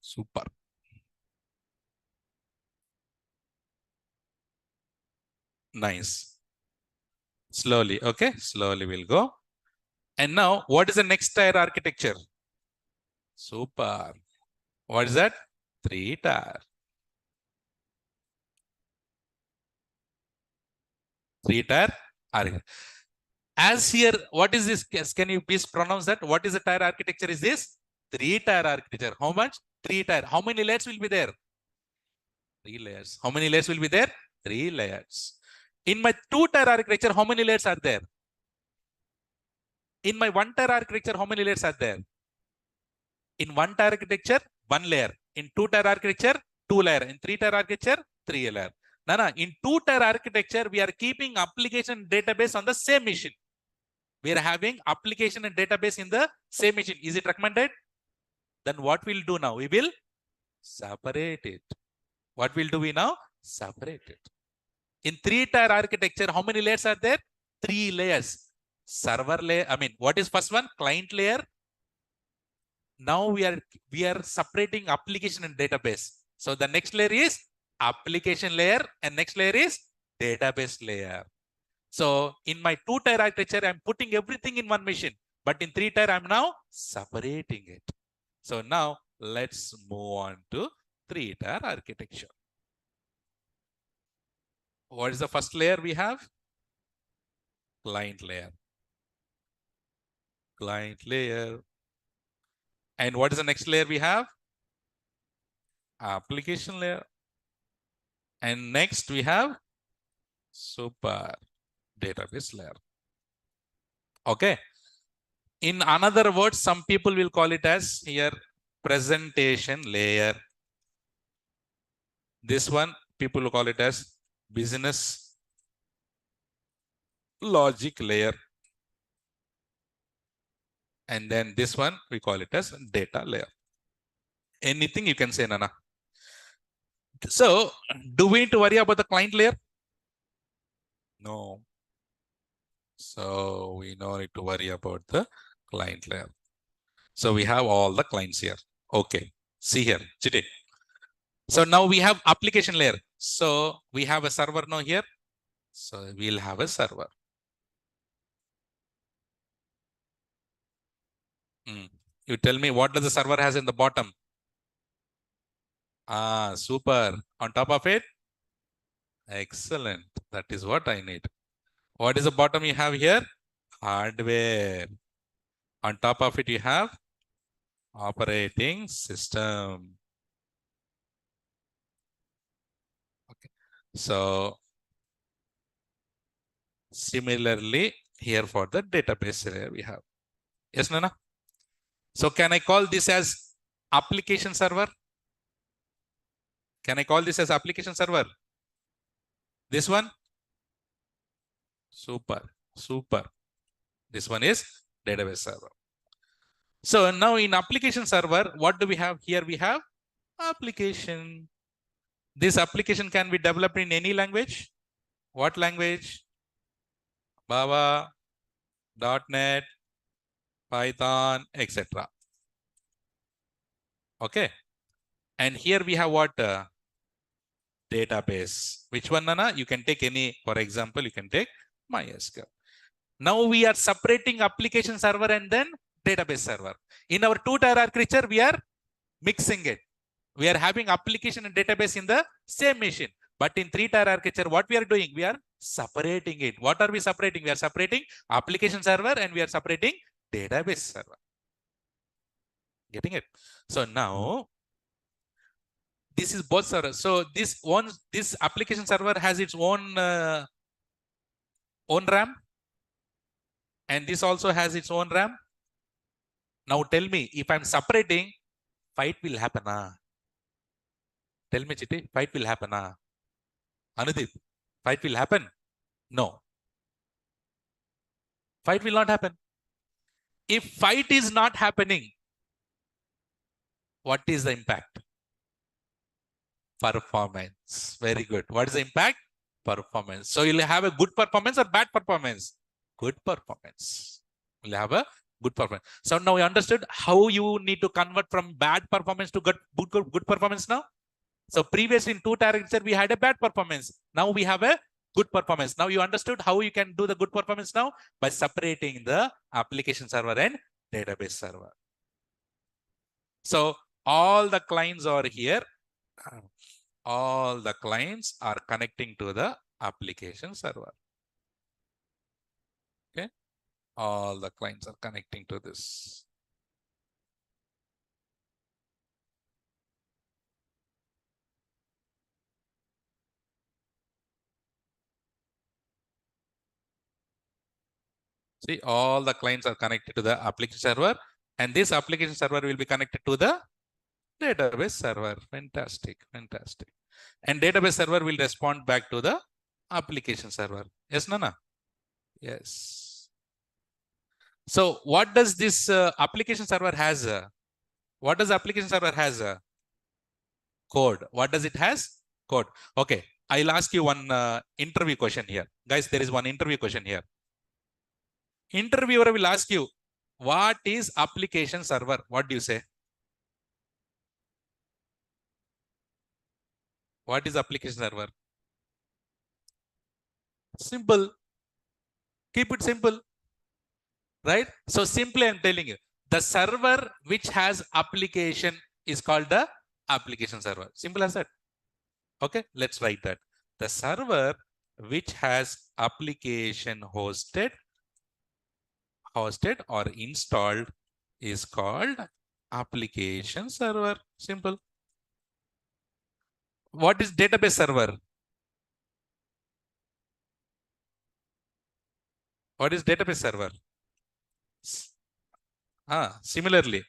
Super. Nice. Slowly, okay? Slowly we'll go. And now, what is the next tier architecture? Super. What is that? 3-tier. 3-tier architecture. As here, what is this? Can you please pronounce that? What is the tier architecture? Is this 3-tier architecture? How much? 3-tier. How many layers will be there? 3 layers. How many layers will be there? 3 layers. In my 2-tier architecture, how many layers are there? In my 1-tier architecture, how many layers are there? In 1-tier architecture, 1 layer. In 2-tier architecture, 2 layer. In 3-tier architecture, 3 layer. Nana, in 2-tier architecture, we are keeping application database on the same machine. We are having application and database in the same machine. Is it recommended? Then what we'll do now? We will separate it. What will do we now? Separate it. In 3-tier architecture, how many layers are there? 3 layers. Server layer. I mean, what is first one? Client layer. Now we are separating application and database. So the next layer is application layer and next layer is database layer. So in my 2-tier architecture, I'm putting everything in one machine. But in 3-tier, I'm now separating it. So now let's move on to 3-tier architecture. What is the first layer we have? Client layer. Client layer. And what is the next layer we have? Application layer. And next we have super database layer. Okay. In another words, some people will call it as here presentation layer. This one, people will call it as business logic layer. And then this one, we call it as data layer. Anything you can say, Nana. So, do we need to worry about the client layer? No. So, we don't need to worry about the client layer. So, we have all the clients here. Okay. See here, Chitty. So, now we have application layer. So, we have a server now here. So, we'll have a server. You tell me what does the server has in the bottom? Ah, super. On top of it? Excellent. That is what I need. What is the bottom you have here? Hardware. On top of it, you have operating system. Okay. So, similarly, here for the database layer we have. Yes, Nana? So, can I call this as application server? Can I call this as application server? This one? Super, super. This one is database server. So now in application server, what do we have? Here we have application. This application can be developed in any language. What language? Java, .NET, Python, etc. Okay. And here we have what? Database. Which one, Nana? You can take any. For example, you can take MySQL. Now we are separating application server and then database server. In our 2-tier architecture, we are mixing it. We are having application and database in the same machine. But in 3-tier architecture, what we are doing? We are separating it. What are we separating? We are separating application server and we are separating database server. Getting it? So now, This is both servers. So this application server has its own RAM, and this also has its own RAM. Now tell me, if I'm separating, fight will happen. Tell me, Chiti, fight will happen. Anudip, fight will happen? No. Fight will not happen. If fight is not happening, what is the impact? Performance. Very good. What is the impact? Performance. So you'll have a good performance or bad performance? Good performance. You'll have a good performance. So now you understood how you need to convert from bad performance to good performance now? So previously in 2-tier architecture, we had a bad performance. Now we have a good performance. Now you understood how you can do the good performance now? By separating the application server and database server. So all the clients are here. All the clients are connecting to the application server. Okay. All the clients are connecting to this. See, all the clients are connected to the application server, and this application server will be connected to the database server. Fantastic, fantastic. And database server will respond back to the application server. Yes, Nana? Yes. So what does this application server has? What does application server has? Code. What does it has? Code. Okay. I'll ask you one interview question here. Guys, there is one interview question here. Interviewer will ask you, what is application server? What do you say? What is application server? Simple. Keep it simple. Right? So simply I'm telling you, the server which has application is called the application server. Simple as that. Okay, let's write that. The server which has application hosted or installed is called application server. Simple. What is database server? What is database server? Similarly,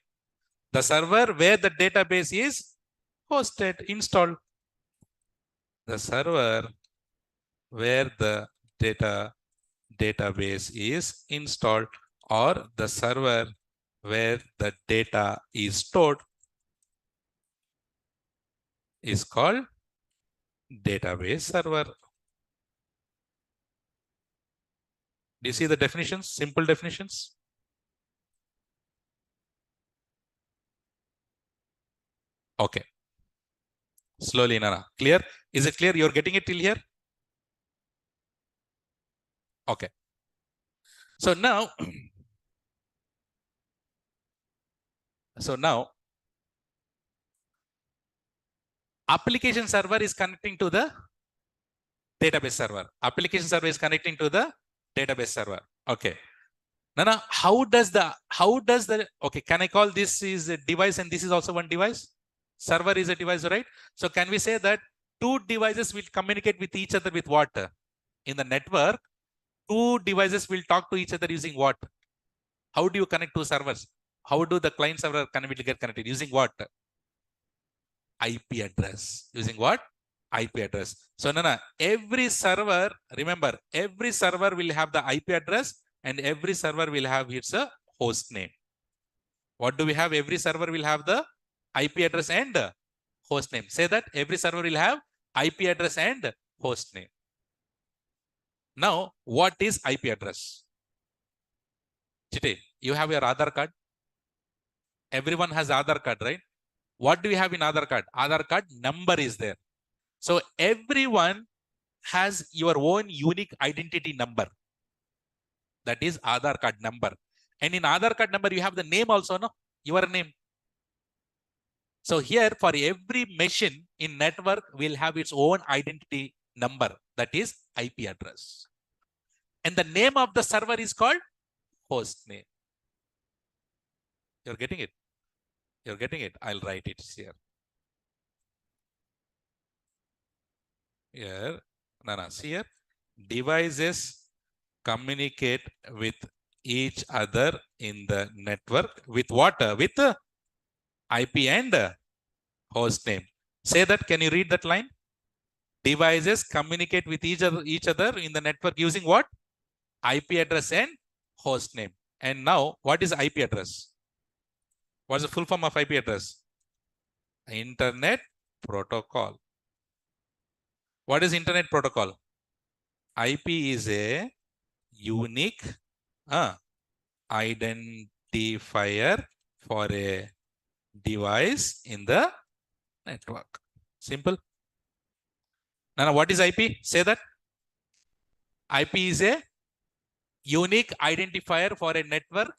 the server where the database is hosted, installed. The server where the database is installed, or the server where the data is stored is called database server. Do you see the definitions? Simple definitions. Okay. Slowly, Nana. Clear? Is it clear? You're getting it till here? Okay. So now, application server is connecting to the database server. Application server is connecting to the database server. Okay. Nana, how does the, okay, can I call this is a device and this is also one device? Server is a device, right? So can we say that two devices will communicate with each other with what? In the network, two devices will talk to each other using what? How do you connect two servers? How do the client server get connected? Using what? IP address. Using what? IP address. So Nana, every server, remember, every server will have the IP address and every server will have its host name. What do we have? Every server will have the IP address and host name. Say that every server will have IP address and host name. Now, what is IP address? Chite, you have your Aadhaar card. Everyone has Aadhaar card, right? What do we have in Aadhaar card? Aadhaar card number is there. So everyone has your own unique identity number. That is Aadhaar card number. And in Aadhaar card number, you have the name also, no? Your name. So here for every machine in network will have its own identity number. That is IP address. And the name of the server is called host name. You're getting it? You're getting it? I'll write it here. Here, no, no, see here. Devices communicate with each other in the network with what? With IP and host name. Say that. Can you read that line? Devices communicate with each other in the network using what? IP address and host name. And now, what is IP address? What's the full form of IP address? Internet protocol. What is internet protocol? IP is a unique identifier for a device in the network. Simple. Now, what is IP? Say that. IP is a unique identifier for a network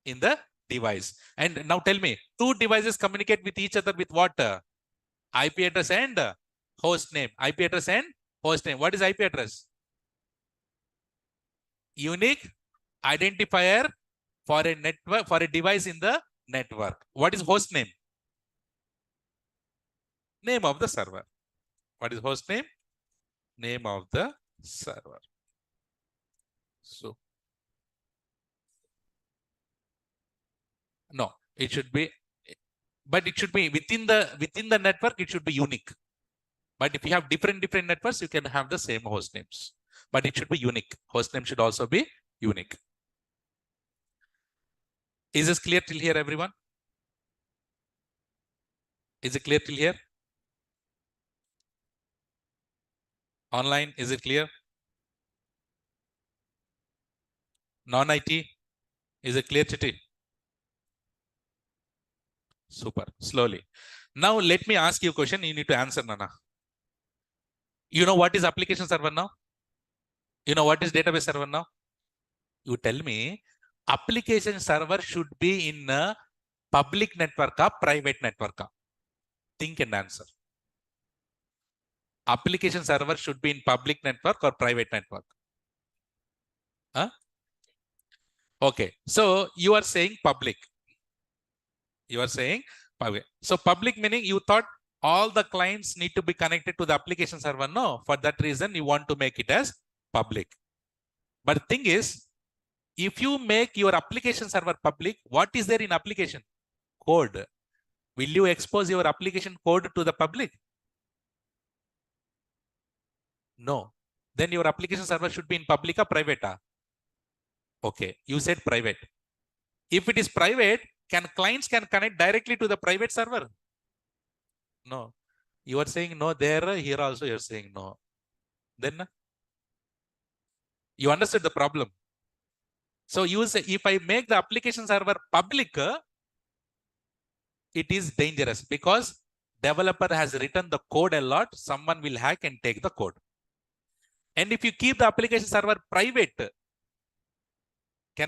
in the device. And now tell me, two devices communicate with each other with what? IP address and host name. IP address and host name. What is IP address? Unique identifier for a network, for a device in the network. What is host name? Name of the server. What is host name? Name of the server. So, no, it should be, but it should be within the network, it should be unique. But if you have different networks, you can have the same host names, but it should be unique. Host name should also be unique. Is this clear till here, everyone? Is it clear till here? Online, is it clear? Non-IT, is it clear, Chitty? Super, slowly. Now, let me ask you a question. You need to answer, Nana. You know what is application server now? You know what is database server now? You tell me, application server should be in a public network or private network? Think and answer. Application server should be in public network or private network? Huh? Okay, so you are saying public. You are saying public. So public meaning you thought all the clients need to be connected to the application server. No, for that reason, you want to make it as public. But the thing is, if you make your application server public, what is there in application? Code. Will you expose your application code to the public? No. Then your application server should be in public or private? Okay, you said private. If it is private, clients can connect directly to the private server? No. You are saying no there, here also you are saying no. Then you understood the problem. So you say, if I make the application server public, it is dangerous because developer has written the code a lot. Someone will hack and take the code. And if you keep the application server private,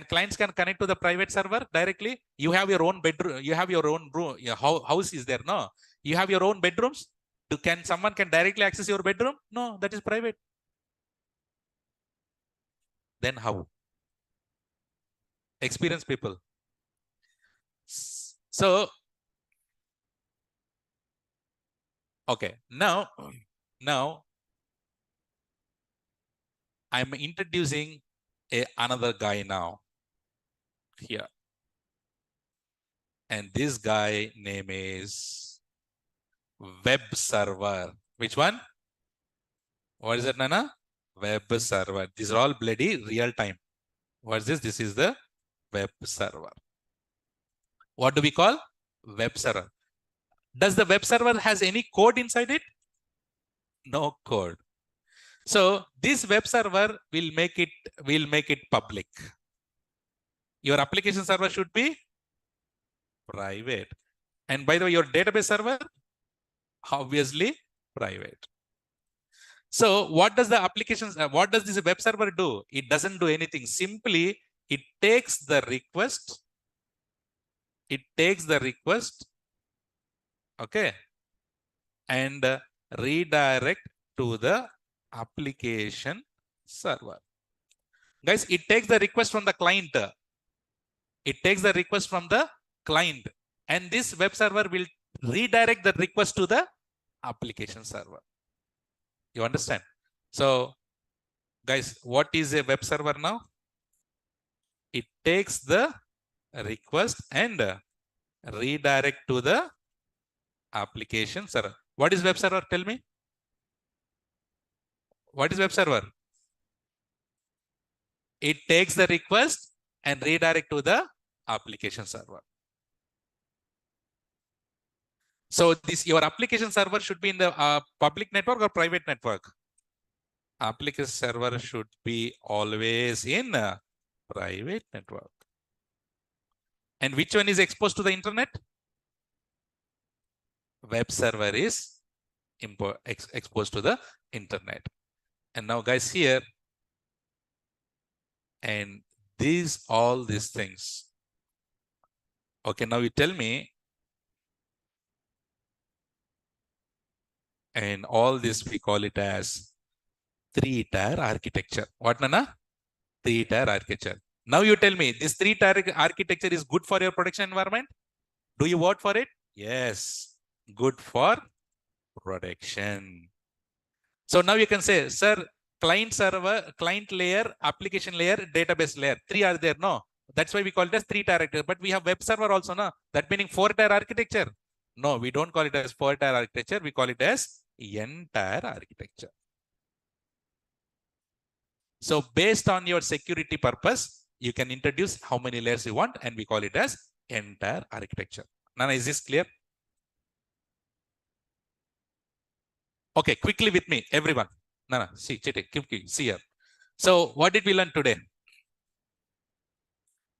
clients can connect to the private server directly? You have your own bedroom, you have your own room, your house is there, no? You have your own bedrooms? Someone can directly access your bedroom? No, that is private. Then how? Experienced people. So, okay, now I'm introducing another guy now here. And this guy name is web server. Which one? What is it, Nana? Web server. These are all bloody real time. What is this? This is the web server. What do we call? Web server. Does the web server has any code inside it? No code. So this web server will make it public. Your application server should be private. And by the way, your database server, obviously private. So what does what does this web server do? It doesn't do anything. Simply, it takes the request. Okay, and redirect to the application server. Guys, it takes the request from the client. And this web server will redirect the request to the application server. You understand? So guys, what is a web server now? It takes the request and redirect to the application server. What is web server? Tell me. What is web server? It takes the request and redirect to the application server. So this your application server should be in the public network or private network? Application server should be always in a private network. And which one is exposed to the internet? Web server is exposed to the internet. And now guys here, and all these things. Okay, now you tell me, and all this we call it as 3-tier architecture. What, Nana? 3-tier architecture. Now you tell me, this 3-tier architecture is good for your production environment? Do you vote for it? Yes, good for production. So now you can say, sir, client server, client layer, application layer, database layer. 3 are there. No, that's why we call it as 3-tier architecture. But we have web server also, no? That meaning 4-tier architecture. No, we don't call it as 4-tier architecture. We call it as N-tier architecture. So based on your security purpose, you can introduce how many layers you want, and we call it as N-tier architecture. Nana, is this clear? Okay, quickly with me, everyone. Nana, see, Chite, see here. So what did we learn today?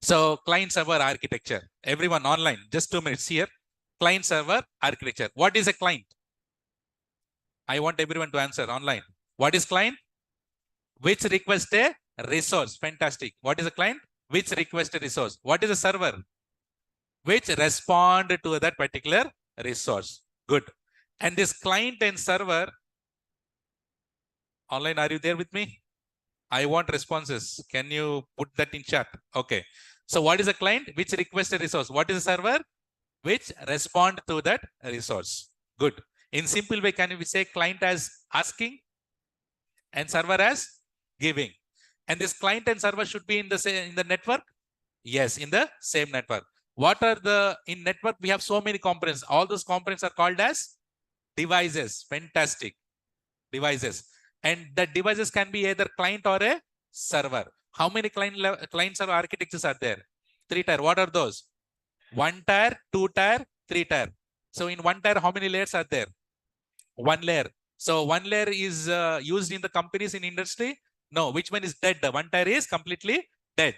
So client server architecture. Everyone online, just 2 minutes here. Client server architecture. What is a client? I want everyone to answer online. What is client? Which request a resource. Fantastic. What is a client? Which request a resource. What is a server? Which respond to that particular resource. Good. And this client and server, online, are you there with me? I want responses. Can you put that in chat? Okay. So what is a client? Which request a resource. What is a server? Which respond to that resource. Good. In simple way, can we say client as asking and server as giving? And this client and server should be in the network? Yes, in the same network. What are in network? We have so many components. All those components are called as devices. Fantastic. Devices. And the devices can be either client or a server. How many client server architectures are there? 3-tier. What are those? 1-tier, 2-tier, 3-tier. So in 1-tier, how many layers are there? 1 layer. So 1 layer is used in the companies in industry. No, which one is dead? The 1-tier is completely dead.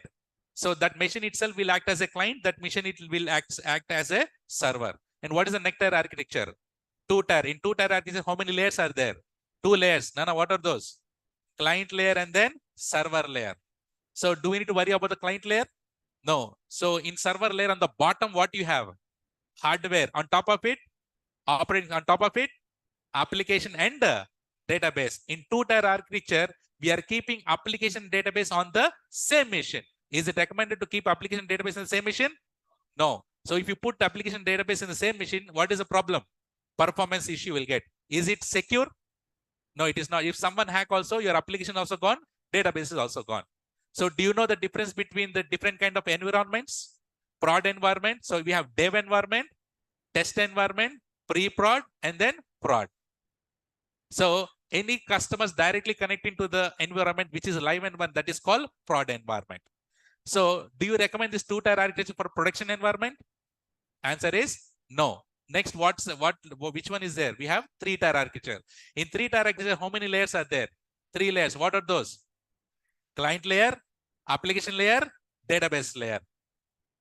So that machine itself will act as a client. That machine it will act as a server. And what is the next-tier architecture? 2-tier. In 2-tier architecture, how many layers are there? 2 layers. Nana, what are those? Client layer and then server layer. So do we need to worry about the client layer? No. So in server layer on the bottom, what you have? Hardware. On top of it, operating on top of it, application and database. In 2-tier architecture, we are keeping application database on the same machine. Is it recommended to keep application database in the same machine? No. So if you put application database in the same machine, what is the problem? Performance issue will get. Is it secure? No, it is not. If someone hack also, your application also gone, database is also gone. So do you know the difference between the different kind of environments? Prod environment. So we have dev environment, test environment, pre-prod, and then prod. So any customers directly connecting to the environment, which is live environment, that is called prod environment. So do you recommend this 2-tier architecture for production environment? Answer is no. Next, which one is there? We have 3-tier architecture. In 3-tier architecture, how many layers are there? 3 layers. What are those? Client layer, application layer, database layer.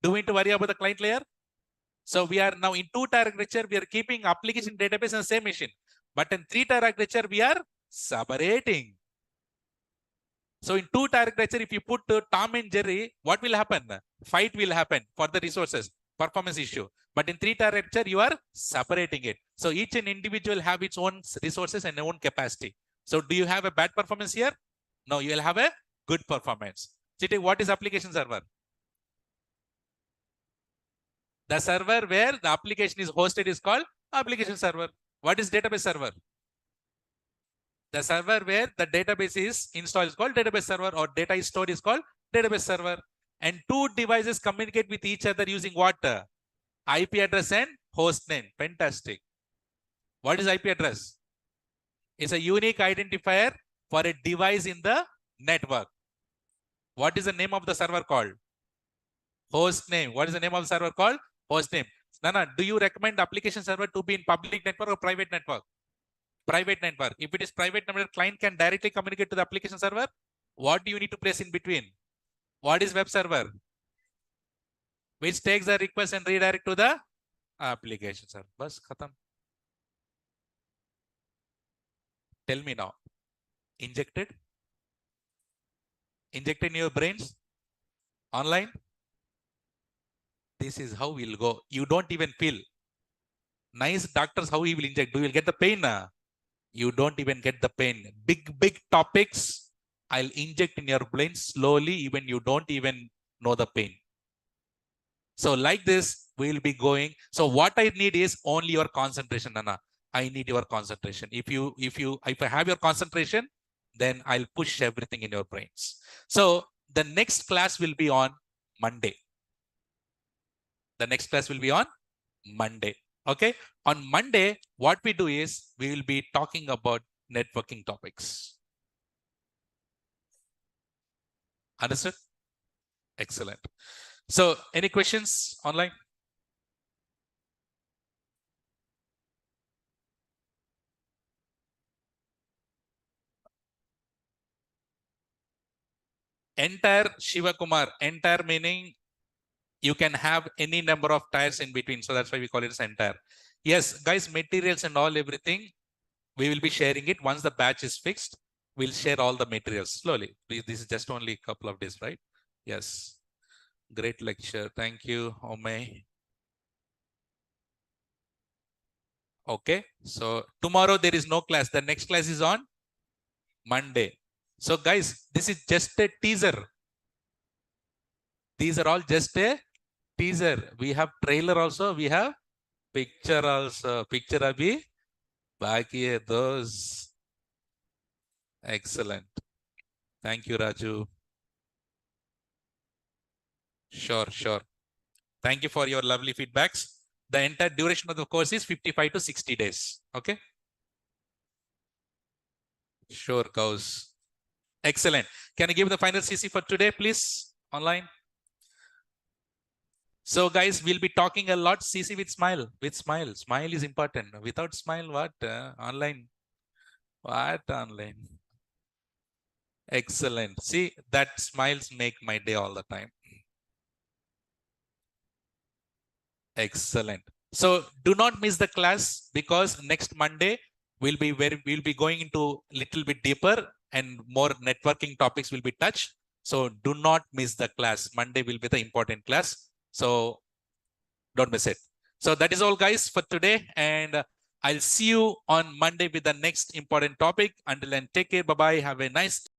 Do we need to worry about the client layer? So we are now in 2-tier architecture, we are keeping application database in the same machine. But in 3-tier architecture, we are separating. So in 2-tier architecture, if you put Tom and Jerry, what will happen? Fight will happen for the resources, performance issue. But in 3-tier architecture, you are separating it. So each and individual have its own resources and own capacity. So do you have a bad performance here? No, you will have a good performance. Chiti, what is application server? The server where the application is hosted is called application server. What is database server? The server where the database is installed is called database server, or data is stored is called database server. And two devices communicate with each other using what? IP address and host name. Fantastic. What is IP address? It's a unique identifier for a device in the network. What is the name of the server called? Host name. What is the name of the server called? Host name. Nana, do you recommend application server to be in public network or private network? Private network. If it is private network, client can directly communicate to the application server. What do you need to place in between? What is web server? Which takes the request and redirect to the application server. Bas, khatam. Tell me now. Injected in your brains? Online? This is how we'll go. You don't even feel. Nice doctors, how he will inject. Do you get the pain? You don't even get the pain. Big topics, I'll inject in your brain slowly, even you don't even know the pain. So like this, we'll be going. So what I need is only your concentration, Nana. I need your concentration. If I have your concentration, then I'll push everything in your brains. So the next class will be on Monday. The next class will be on Monday. Okay. On Monday, what we do is we will be talking about networking topics. Understood? Excellent. So any questions online? Entire Shiva Kumar, entire meaning you can have any number of tires in between. So that's why we call it as entire. Yes, guys, materials and all, everything, we will be sharing it. Once the batch is fixed, we'll share all the materials slowly. This is just only a couple of days, right? Yes. Great lecture. Thank you, Ome. Okay. So tomorrow there is no class. The next class is on Monday. So guys, this is just a teaser. These are all just a teaser. We have trailer also. We have picture also. Picture abhi baki hai those. Excellent. Thank you, Raju. Sure. Thank you for your lovely feedbacks. The entire duration of the course is 55 to 60 days. Okay. Sure, cows. Excellent. Can I give the final CC for today, please? Online. So guys, we'll be talking a lot CC with smile. With smile. Smile is important. Without smile, what? Online. What online? Excellent. See, that smiles make my day all the time. Excellent. So do not miss the class, because next Monday we'll be going into little bit deeper and more networking topics will be touched. So do not miss the class. Monday will be the important class. So don't miss it. So that is all, guys, for today. And I'll see you on Monday with the next important topic. Until then, take care. Bye-bye. Have a nice